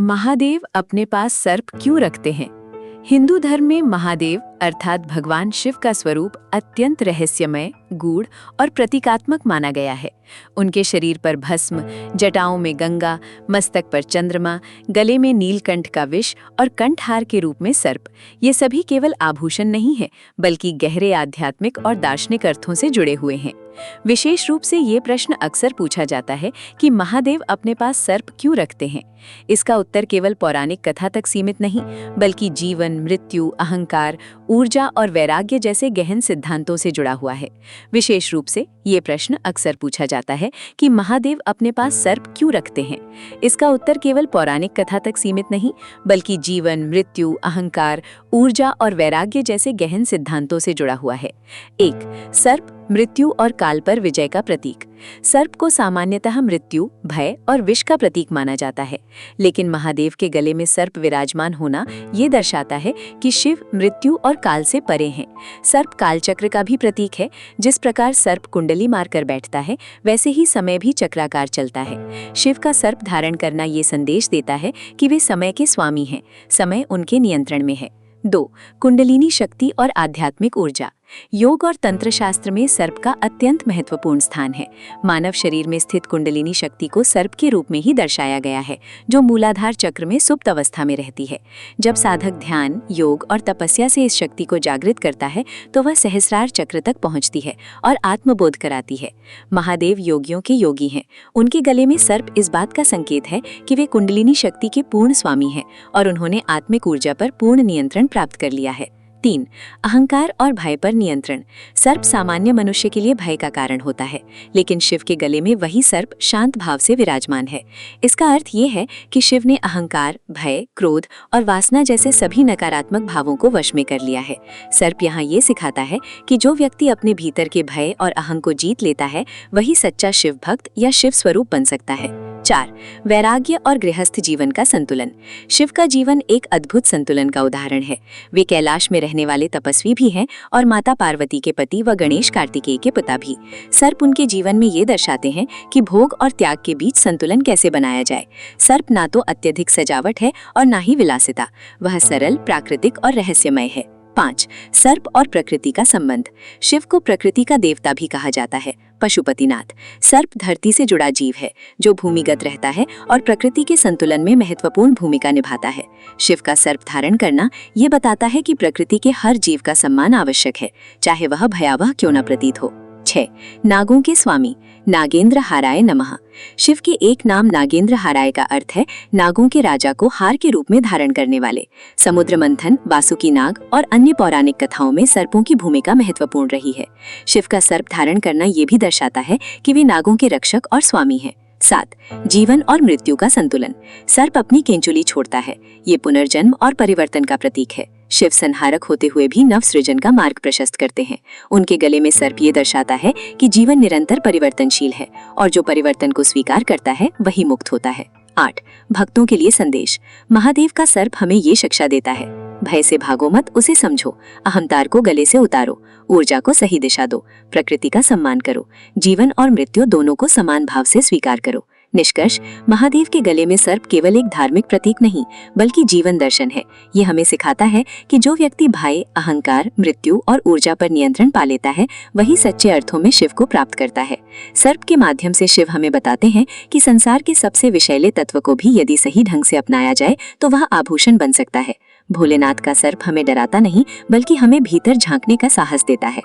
महादेव अपने पास सर्प क्यों रखते हैं? हिंदू धर्म में महादेव अर्थात भगवान शिव का स्वरूप अत्यंत रहस्यमय, गूढ़ और प्रतीकात्मक माना गया है। उनके शरीर पर भस्म, जटाओं में गंगा, मस्तक पर चंद्रमा, गले में नीलकंठ का विष और कंठहार के रूप में सर्प, ये सभी केवल आभूषण नहीं है बल्कि गहरे आध्यात्मिक और दार्शनिक अर्थों से जुड़े हुए हैं। विशेष रूप से ये प्रश्न अक्सर पूछा जाता है कि महादेव अपने पास सर्प क्यों रखते हैं। इसका उत्तर केवल पौराणिक कथा तक सीमित नहीं बल्कि जीवन, मृत्यु, अहंकार, ऊर्जा और वैराग्य जैसे गहन सिद्धांतों से जुड़ा हुआ है। विशेष रूप से ये प्रश्न अक्सर पूछा जाता है कि महादेव अपने पास सर्प क्यों रखते हैं। इसका उत्तर केवल पौराणिक कथा तक सीमित नहीं बल्कि जीवन, मृत्यु, अहंकार, ऊर्जा और वैराग्य जैसे गहन सिद्धांतों से जुड़ा हुआ है। 1. सर्प मृत्यु और काल पर विजय का प्रतीक। सर्प को सामान्यतः मृत्यु, भय और विष का प्रतीक माना जाता है, लेकिन महादेव के गले में सर्प विराजमान होना ये दर्शाता है कि शिव मृत्यु और काल से परे हैं। सर्प कालचक्र का भी प्रतीक है। जिस प्रकार सर्प कुंडली मारकर बैठता है, वैसे ही समय भी चक्राकार चलता है। शिव का सर्प धारण करना ये संदेश देता है कि वे समय के स्वामी हैं, समय उनके नियंत्रण में है। 2. कुंडलिनी शक्ति और आध्यात्मिक ऊर्जा। योग और तंत्र शास्त्र में सर्प का अत्यंत महत्वपूर्ण स्थान है। मानव शरीर में स्थित कुंडलिनी शक्ति को सर्प के रूप में ही दर्शाया गया है, जो मूलाधार चक्र में सुप्त अवस्था में रहती है। जब साधक ध्यान, योग और तपस्या से इस शक्ति को जागृत करता है तो वह सहस्रार चक्र तक पहुंचती है और आत्मबोध कराती है। महादेव योगियों के योगी हैं। उनके गले में सर्प इस बात का संकेत है कि वे कुंडलिनी शक्ति के पूर्ण स्वामी हैं और उन्होंने आत्मिक ऊर्जा पर पूर्ण नियंत्रण प्राप्त कर लिया है। 3. अहंकार और भय पर नियंत्रण। सर्प सामान्य मनुष्य के लिए भय का कारण होता है, लेकिन शिव के गले में वही सर्प शांत भाव से विराजमान है। इसका अर्थ ये है कि शिव ने अहंकार, भय, क्रोध और वासना जैसे सभी नकारात्मक भावों को वश में कर लिया है। सर्प यहाँ ये सिखाता है कि जो व्यक्ति अपने भीतर के भय और अहंग को जीत लेता है, वही सच्चा शिव भक्त या शिव स्वरूप बन सकता है। 4. वैराग्य और गृहस्थ जीवन का संतुलन। शिव का जीवन एक अद्भुत संतुलन का उदाहरण है। वे कैलाश में रहने वाले तपस्वी भी हैं और माता पार्वती के पति व गणेश कार्तिकेय के पिता भी। सर्प उनके जीवन में ये दर्शाते हैं कि भोग और त्याग के बीच संतुलन कैसे बनाया जाए। सर्प ना तो अत्यधिक सजावट है और ना ही विलासिता, वह सरल, प्राकृतिक और रहस्यमय है। 5. सर्प और प्रकृति का संबंध। शिव को प्रकृति का देवता भी कहा जाता है, पशुपतिनाथ। सर्प धरती से जुड़ा जीव है जो भूमिगत रहता है और प्रकृति के संतुलन में महत्वपूर्ण भूमिका निभाता है। शिव का सर्प धारण करना ये बताता है कि प्रकृति के हर जीव का सम्मान आवश्यक है, चाहे वह भयावह क्यों न प्रतीत हो। 6. नागों के स्वामी। नागेंद्र हाराय नमः। शिव के एक नाम नागेंद्र हाराय का अर्थ है नागों के राजा को हार के रूप में धारण करने वाले। समुद्र मंथन, वासुकी नाग और अन्य पौराणिक कथाओं में सर्पों की भूमिका महत्वपूर्ण रही है। शिव का सर्प धारण करना ये भी दर्शाता है कि वे नागों के रक्षक और स्वामी हैं। 7. जीवन और मृत्यु का संतुलन। सर्प अपनी केंचुली छोड़ता है, ये पुनर्जन्म और परिवर्तन का प्रतीक है। शिव संहारक होते हुए भी नव सृजन का मार्ग प्रशस्त करते हैं। उनके गले में सर्प ये दर्शाता है कि जीवन निरंतर परिवर्तनशील है और जो परिवर्तन को स्वीकार करता है वही मुक्त होता है। 8. भक्तों के लिए संदेश। महादेव का सर्प हमें ये शिक्षा देता है, भय से भागो मत, उसे समझो। अहंकार को गले से उतारो, ऊर्जा को सही दिशा दो, प्रकृति का सम्मान करो, जीवन और मृत्यु दोनों को समान भाव से स्वीकार करो। निष्कर्ष, महादेव के गले में सर्प केवल एक धार्मिक प्रतीक नहीं बल्कि जीवन दर्शन है। ये हमें सिखाता है कि जो व्यक्ति भय, अहंकार, मृत्यु और ऊर्जा पर नियंत्रण पा लेता है, वही सच्चे अर्थों में शिव को प्राप्त करता है। सर्प के माध्यम से शिव हमें बताते हैं कि संसार के सबसे विषैले तत्व को भी यदि सही ढंग से अपनाया जाए तो वह आभूषण बन सकता है। भोलेनाथ का सर्प हमें डराता नहीं बल्कि हमें भीतर झांकने का साहस देता है।